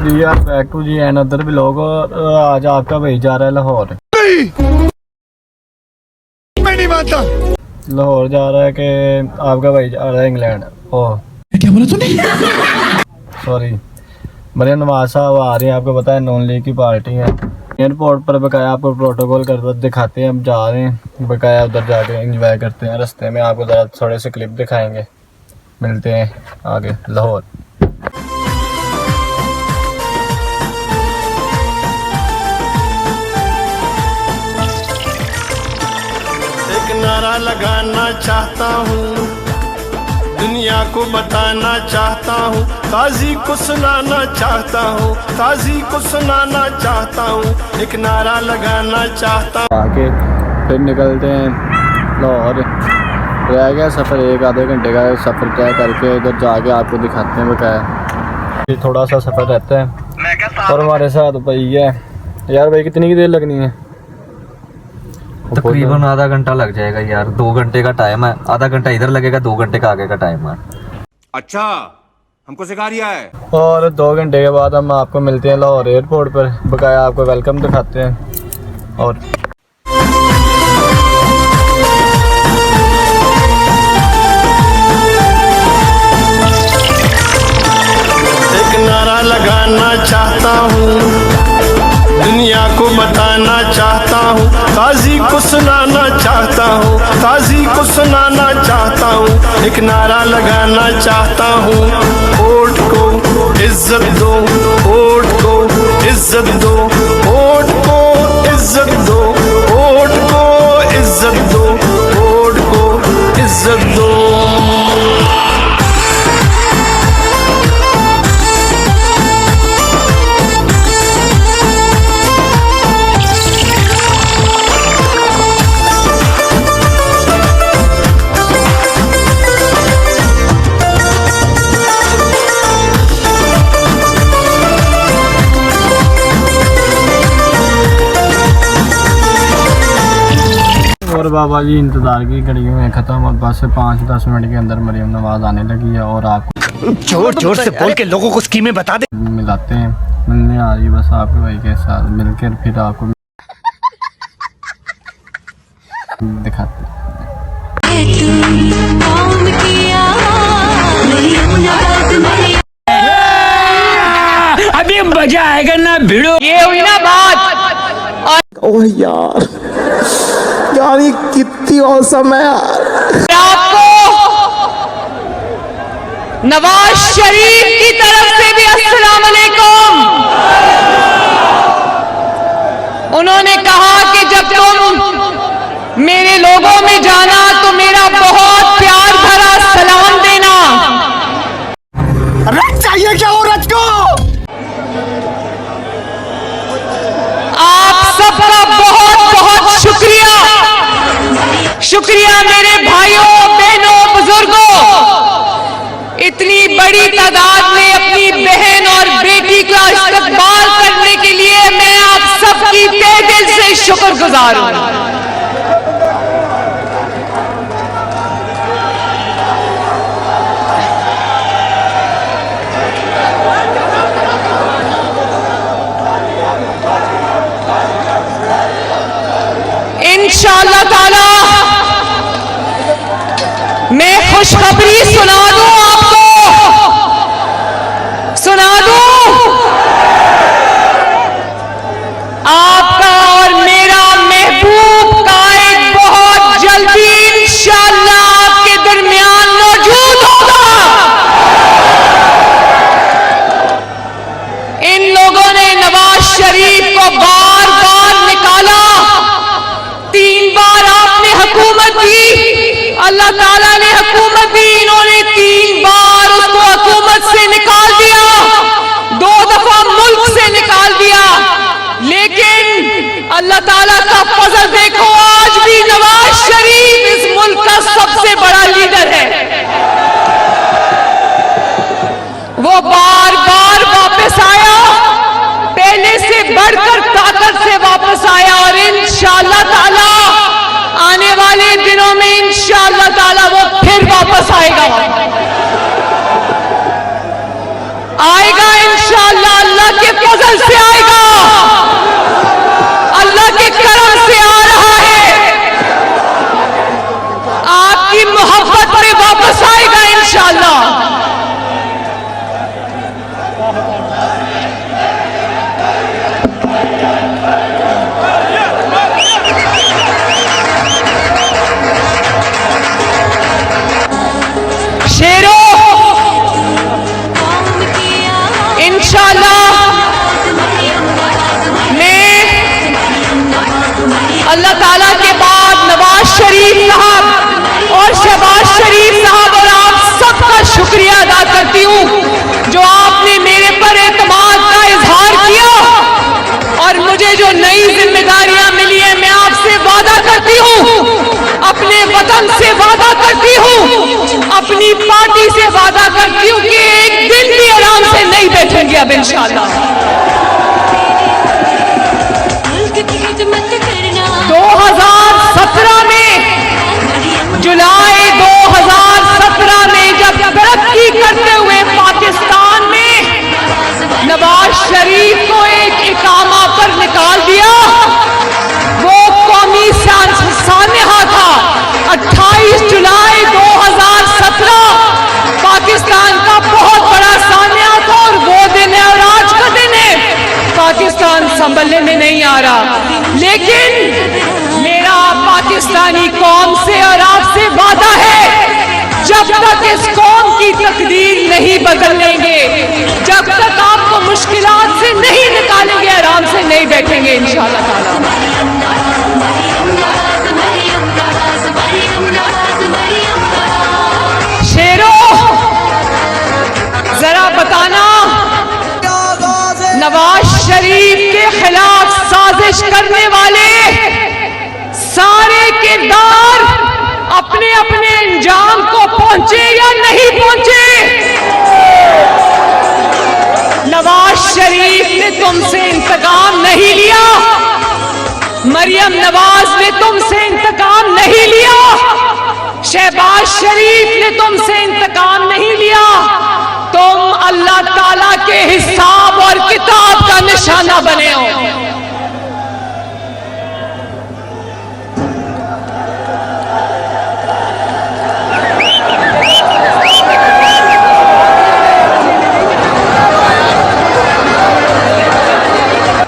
जी आप back to जी another vlog. आज आपका भाई जा रहा है लाहौर। मैं नहीं मानता। लाहौर जा रहा है कि आपका भाई जा रहा है इंग्लैंड। ओह क्या बोला तूने? सॉरी, मरियम नवाज साहब आ रहे हैं। आपको पता है नॉन लीग की पार्टी है। एयरपोर्ट पर बकाया आपको प्रोटोकॉल कर दिखाते हैं। हम जा रहे हैं बकाया उधर जाके एंजॉय करते हैं। रास्ते में आपको ज़रा थोड़े से क्लिप दिखाएंगे। मिलते हैं आगे लाहौर। एक नारा लगाना चाहता हूँ, दुनिया को बताना चाहता हूँ, काजी को सुनाना चाहता हूँ, काजी को सुनाना चाहता हूँ, एक नारा लगाना चाहता हूँ। आके फिर निकलते हैं लाहौर। रह गया सफ़र, एक आधे घंटे का सफ़र तय करके उधर जाके आपको दिखाते हैं बकाया। ये थोड़ा सा सफ़र रहता है और हमारे साथ भाई है। यार भाई कितनी की देर लगनी है? तकरीबन आधा घंटा लग जाएगा यार। 2 घंटे का टाइम है, आधा घंटा इधर लगेगा, 2 घंटे का आगे का टाइम है। अच्छा, हमको सिखा रिया है। और 2 घंटे के बाद हम आपको मिलते हैं लाहौर एयरपोर्ट पर। बकाया आपको वेलकम दिखाते हैं। और एक नारा लगाना चाहता हूँ, दुनिया को बताना चाहता हूँ, काजी को सुनाना चाहता हूँ, काजी को सुनाना चाहता हूँ, एक नारा लगाना चाहता हूँ। वोट को इज्जत दो, वोट को इज्जत दो, वोट को इज्जत दो, वोट को इज्जत दो, वोट को इज्जत दो। और बाबा जी इंतज़ार की घड़ियों में ख़त्म और बस 5-10 मिनट के अंदर मरियम नवाज आने लगी है। और आपको जोर जोर से बोल के लोगों को स्कीमें बता दे। मिलाते हैं, मिलने आ रही बस आपके भाई के साथ मिलकर फिर आपको दिखाते हैं। अभी मजा आएगा ना भिड़ो। ये हुई ना बात। ओह यार ये कितनी औसम है यार। आपको नवाज शरीफ की तरफ से भी अस्सलाम वालेकुम। उन्होंने कहा कि जब तुम मेरे लोगों में जाना तो मेरा बहुत प्यार भरा सलाम देना। रथ चाहिए क्या औरत को? आप सबका बहुत बहुत शुक्रिया। शुक्रिया मेरे भाइयों बहनों बुजुर्गों, इतनी बड़ी तादाद में अपनी बहन और बेटी का इस्तकबाल करने के लिए मैं आप सबकी तहे दिल से शुक्रगुजार हूं। इंशाअल्लाह ताला मैं खुशखबरी सुना दूं, आपको सुना दूं। आपका और मेरा महबूब कायद बहुत जल्दी इंशाअल्लाह आपके दरमियान मौजूद होगा। इन लोगों ने नवाज शरीफ को बार बार निकाला, 3 बार आपने हुकूमत दी, अल्लाह ताला ने हुकूमत दी, इन्होंने 3 बार उसको हुकूमत से निकाल दिया, 2 दफा मुल्क से निकाल दिया। लेकिन अल्लाह ताला का फजल देखो, आज भी नवाज शरीफ इस मुल्क का सबसे बड़ा लीडर है। वो बार बार वापस आया, पहले से बढ़कर ताकत से वापस आया और इंशाअल्लाह ताला आने वाले दिनों में इंशाअल्लाह ताला वो फिर वापस आएगा इंशाअल्लाह। अल्लाह के अल्लाह ताला के बाद नवाज शरीफ साहब और शहबाज शरीफ साहब और आप सबका शुक्रिया अदा करती हूँ जो आपने मेरे पर एतमाद का इजहार किया और मुझे जो नई जिम्मेदारियां मिली है, मैं आपसे वादा करती हूँ, अपने वतन से वादा करती हूँ, अपनी पार्टी से वादा करती हूँ कि एक दिन भी आराम से नहीं बैठेंगे अब इंशाल्लाह। 2017 में, जुलाई 2017 में जब तरक्की करते हुए पाकिस्तान में नवाज शरीफ को एक इकामा पर निकाल दिया, वो कौमी सान्हा था। 28 जुलाई 2017 पाकिस्तान का बहुत बड़ा सान्हा था और वो दिन है और आज का दिन है। पाकिस्तान संभलने में नहीं आ रहा, लेकिन मेरा पाकिस्तानी कौम से और आपसे वादा है, जब तक इस कौम की तकदीर नहीं बदल लेंगे, जब तक आपको मुश्किलात से नहीं निकालेंगे, आराम से नहीं बैठेंगे इंशाअल्लाह ताला। शेरों, जरा बताना, नवाज शरीफ के खिलाफ साजिश करने वाले सारे किरदार अपने अपने अंजाम को पहुंचे या नहीं पहुंचे? नवाज शरीफ ने तुमसे इंतकाम नहीं लिया, मरियम नवाज ने तुमसे इंतकाम नहीं लिया, शहबाज शरीफ ने तुमसे इंतकाम नहीं लिया। तुम अल्लाह ताला के हिसाब और किताब का निशाना बने हो।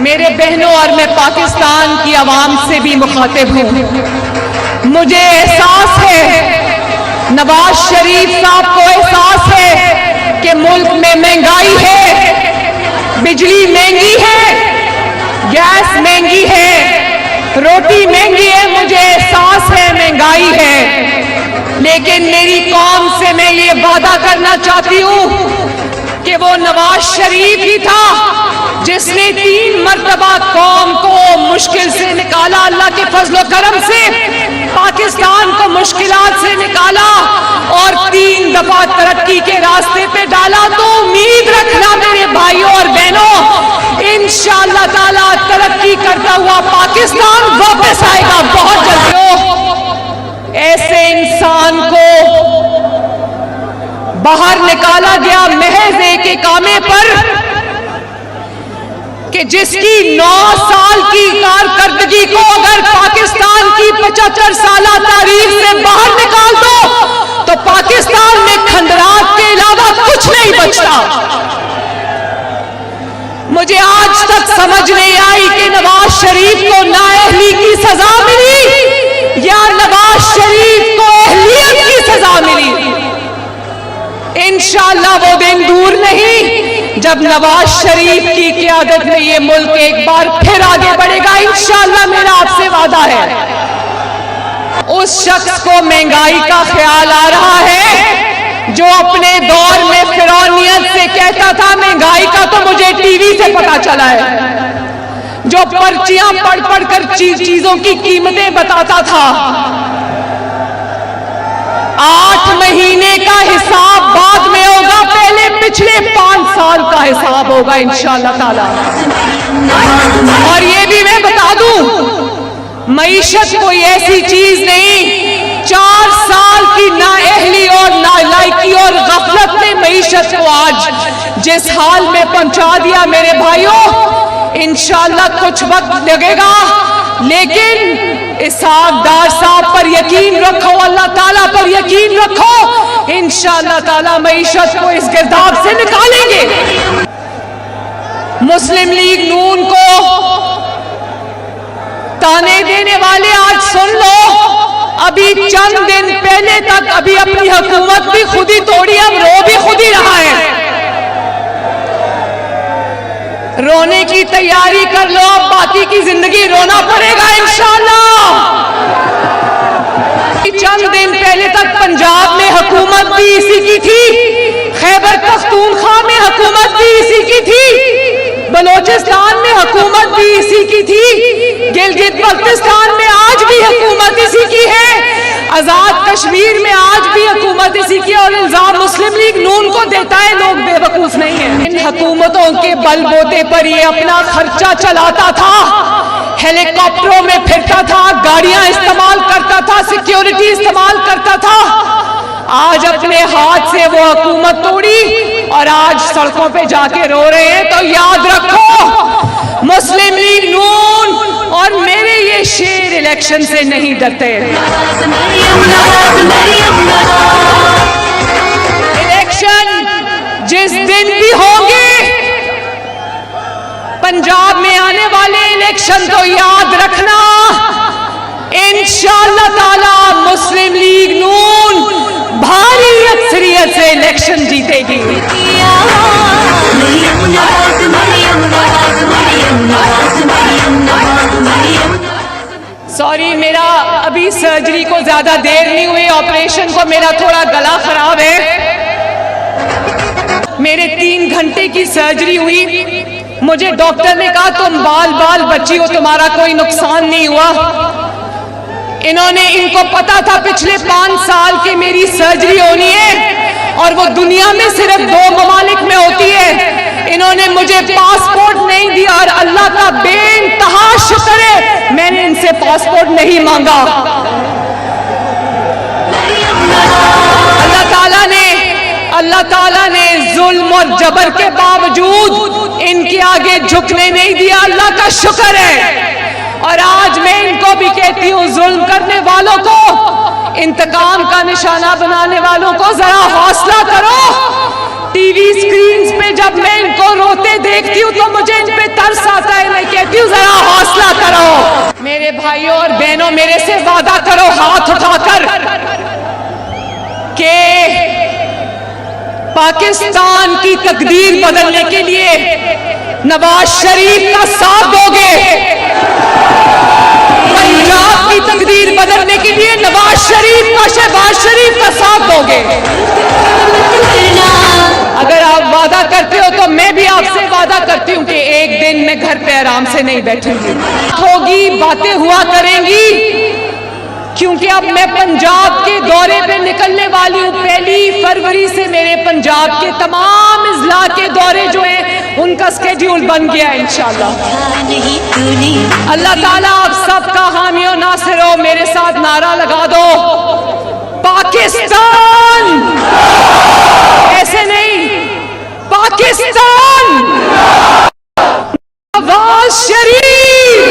मेरे बहनों, और मैं पाकिस्तान की आवाम से भी मुखातिब हूं, मुझे एहसास है, नवाज शरीफ साहब को एहसास है कि मुल्क में महंगाई है, बिजली महंगी है, गैस महंगी है, रोटी महंगी है, मुझे एहसास है महंगाई है। लेकिन मेरी कौम से मैं ये वादा करना चाहती हूं कि वो नवाज शरीफ ही था जिसने 3 मर्तबा कौम को मुश्किल से निकाला, अल्लाह के फजलो करम से पाकिस्तान को मुश्किलात से निकाला और 3 दफा तरक्की के रास्ते पे डाला। तो उम्मीद रखना मेरे भाइयों और बहनों, इंशाअल्लाह ताला तरक्की करता हुआ पाकिस्तान वापस आएगा बहुत जल्दी। ऐसे इंसान को बाहर निकाला गया महज एक इकामे पर कि जिसकी 9 साल की कारकर्दगी को अगर पाकिस्तान की 75 साला तारीख से बाहर निकाल दो तो पाकिस्तान में खंडरात के अलावा कुछ नहीं बचता। मुझे आज तक समझ नहीं आई कि नवाज शरीफ को नाअहली की सजा मिली या नवाज शरीफ को अहलियत की सजा मिली। इंशाअल्लाह वो दिन दूर नहीं जब नवाज शरीफ की क़यादत में ये मुल्क एक बार फिर आगे बढ़ेगा, इंशाअल्लाह मेरा आपसे वादा है। उस शख्स को महंगाई का ख्याल आ रहा है जो अपने दौर में फिरौनियत से कहता था महंगाई का तो मुझे टीवी से पता चला है, जो पर्चियां पढ़ पढ़ कर चीजों की कीमतें बताता था। 8 महीने का हिसाब बाद में होगा, पहले पिछले 5 साल का हिसाब होगा इंशाअल्लाह ताला। और ये भी मैं बता दूं, मईशत कोई ऐसी चीज नहीं, 4 साल की नाअहली और नालायकी और गफलत ने मईशत को आज जिस हाल में पहुंचा दिया मेरे भाइयों, इंशाअल्लाह कुछ वक्त लगेगा, लेकिन इसहाकदार साहब पर यकीन रखो, अल्लाह ताला पर यकीन रखो, इंशाअल्लाह ताला मईशत को इस गिरदाब से निकालेंगे। मुस्लिम लीग नून को ताने देने वाले आज सुन लो, अभी चंद दिन पहले तक अभी अपनी हुकूमत भी खुद ही तोड़ी, अब रो भी खुद ही रहा है। रोने की तैयारी कर लो, अब बाकी की जिंदगी रोना पड़ेगा इंशाल्लाह। चंद दिन पहले तक पंजाब में हुकूमत भी इसी की थी, खैबर पख्तूनख्वा में हुकूमत भी इसी की थी, बलोचिस्तान में हुकूमत भी इसी की थी, गिलगित बल्तिस्तान में आज भी हुकूमत इसी की है, आजाद कश्मीर में आज भी हुकूमत इसी की, और इल्जाम मुस्लिम लीग नून को देता है, लोग बेवकूफ नहीं है। इन हुकूमतों के बलबूते पर ये अपना खर्चा चलाता था, हेलीकॉप्टरों में फिरता था, गाड़ियां इस्तेमाल करता था, सिक्योरिटी इस्तेमाल करता था। आज अपने हाथ से वो हुकूमत तोड़ी और आज सड़कों पे जाके रो रहे हैं। तो याद रखो, मुस्लिम लीग नून और मेरे ये शेर इलेक्शन से नहीं डरते। इलेक्शन जिस दिन भी होंगे, पंजाब में आने वाले इलेक्शन तो याद रखना, इंशाअल्लाह ताला मुस्लिम लीग नून भारी अक्सरियत से इलेक्शन जीतेगी। सॉरी, मेरा अभी सर्जरी को ज्यादा देर नहीं हुई, ऑपरेशन को मेरा थोड़ा गला खराब है। मेरे 3 घंटे की सर्जरी हुई। मुझे डॉक्टर ने कहा तुम बाल बाल बची हो, तुम्हारा कोई नुकसान नहीं हुआ। इनको पता था पिछले 5 साल की मेरी सर्जरी होनी है और वो दुनिया में सिर्फ 2 ममालिक में होती है। इन्होंने मुझे पासपोर्ट नहीं दिया और अल्लाह का बेइंतहा शुक्र है मैंने इनसे पासपोर्ट नहीं मांगा। अल्लाह ताला ने जुल्म और जबर के बावजूद इनके आगे झुकने नहीं दिया, अल्लाह का शुक्र है। और आज मैं इनको भी कहती हूँ, जुल्म करने वालों को, इंतकाम का निशाना बनाने वालों को जरा हौसला करो। टीवी स्क्रीन पे जब मैं इनको रोते देखती हूँ तो मुझे इन पे तरस आता है। मैं कहती हूँ जरा हौसला करो। मेरे भाइयों और बहनों, मेरे से वादा करो हाथ उठाकर के पाकिस्तान की तकदीर बदलने के लिए नवाज शरीफ का साथ दोगे। पंजाब की तकदीर बदलने के लिए नवाज शरीफ का, शहबाज शरीफ का साथ दोगे। अगर आप वादा करते हो तो मैं भी आपसे वादा करती हूँ कि एक दिन मैं घर पे आराम से नहीं बैठूंगी, होगी, बातें हुआ करेंगी, क्योंकि अब मैं पंजाब के दौरे पे निकलने वाली हूँ। 1 फरवरी से मेरे पंजाब के तमाम इजला के दौरे जो हैं उनका स्केड्यूल बन गया है इंशाल्लाह। अल्लाह ताला आप सबका हामी और नासिर हो। मेरे साथ नारा लगा दो, पाकिस्तान, ऐसे नहीं, पाकिस्तान, नवाज शरीफ,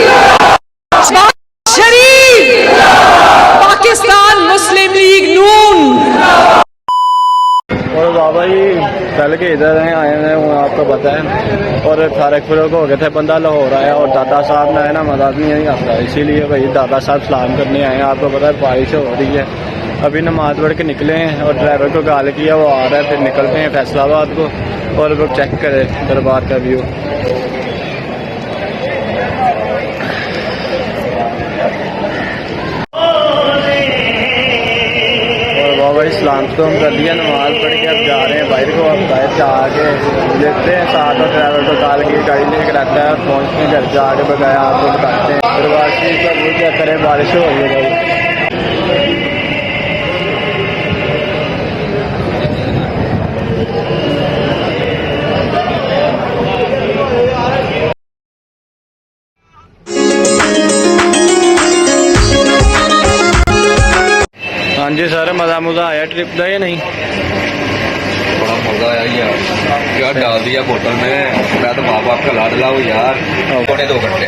पाकिस्तान मुस्लिम लीग नून। और बाबा जी कल के इधर हैं, आए हैं, वो आपको पता है, और फारक फरोग हो गए थे, बंदा लाहौर आया और दादा साहब ने, है ना, मदद नहीं आता, इसीलिए भाई दादा साहब सलाम करने आए हैं। आपको पता है बारिश हो रही है, अभी नमाज पढ़ के निकले हैं और ड्राइवर को कॉल किया, वो आ रहा है, फिर निकलते हैं फैसलाबाद को और वो चेक करें दरबार का व्यू। बाबा इस्लाम तो हम कर दिया, नमाज पढ़ के अब जा रहे हैं बाहर को। अब बाहर से आके लेते हैं साथ और ड्राइवर को कॉल की गाड़ी लेकर रखता है और पहुँचते हैं घर, जाके बगाया आपको बताते हैं। और बाकी सब वो क्या करें, बारिश हो रही है। हाँ जी सर, मज़ा आया ट्रिप का या नहीं? बड़ा मजा आया यार, क्या डाल दिया बोतल में। मैं तो माँ बाप का लाडला हूँ यार। 2.5 घंटे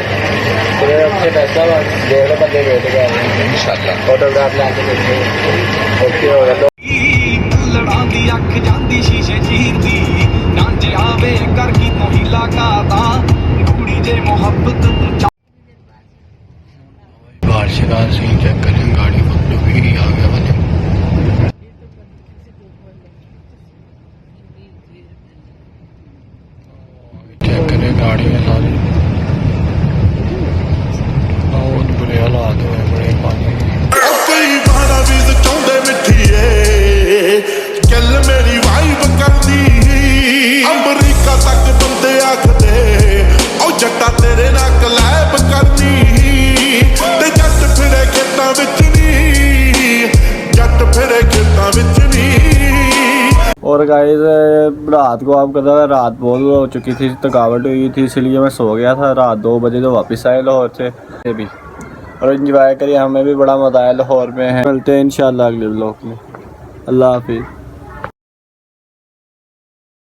अच्छे पैसा बंदे बैठ गए इंशाल्लाह। फोटोग्राफ लाके ओके हो गया। लड़ा दी अख जांदी शीशे चीरदी ना जे आवे कर की मोहिला का दा कुड़ी जे मोहब्बत बारिश सीन चेक करें, गाड़ी को भी आ गया बने। चेक करें गाड़ी में सारी बहुत बुरे हालात हुए बड़े पानी कई बार भी चाहते मिठिए गल मेरी वाइब करदी अमरीका तक बंदे आखदे ओ जट्टा तेरे नाल कलैब करनी ते जट फिरे खेतां विच नी जट फिरे खेतां विच नी। और गाइस रात को आपको पता है रात बहुत हो चुकी थी, थकावट हुई थी, इसलिए मैं सो गया था। रात 2 बजे तो वापस आए लाहौर से भी और एंजॉय करिए। हमें भी बड़ा मज़ा आया लाहौर में है। मिलते हैं इंशाल्लाह अगले ब्लॉग में। अल्लाह हाफिज़।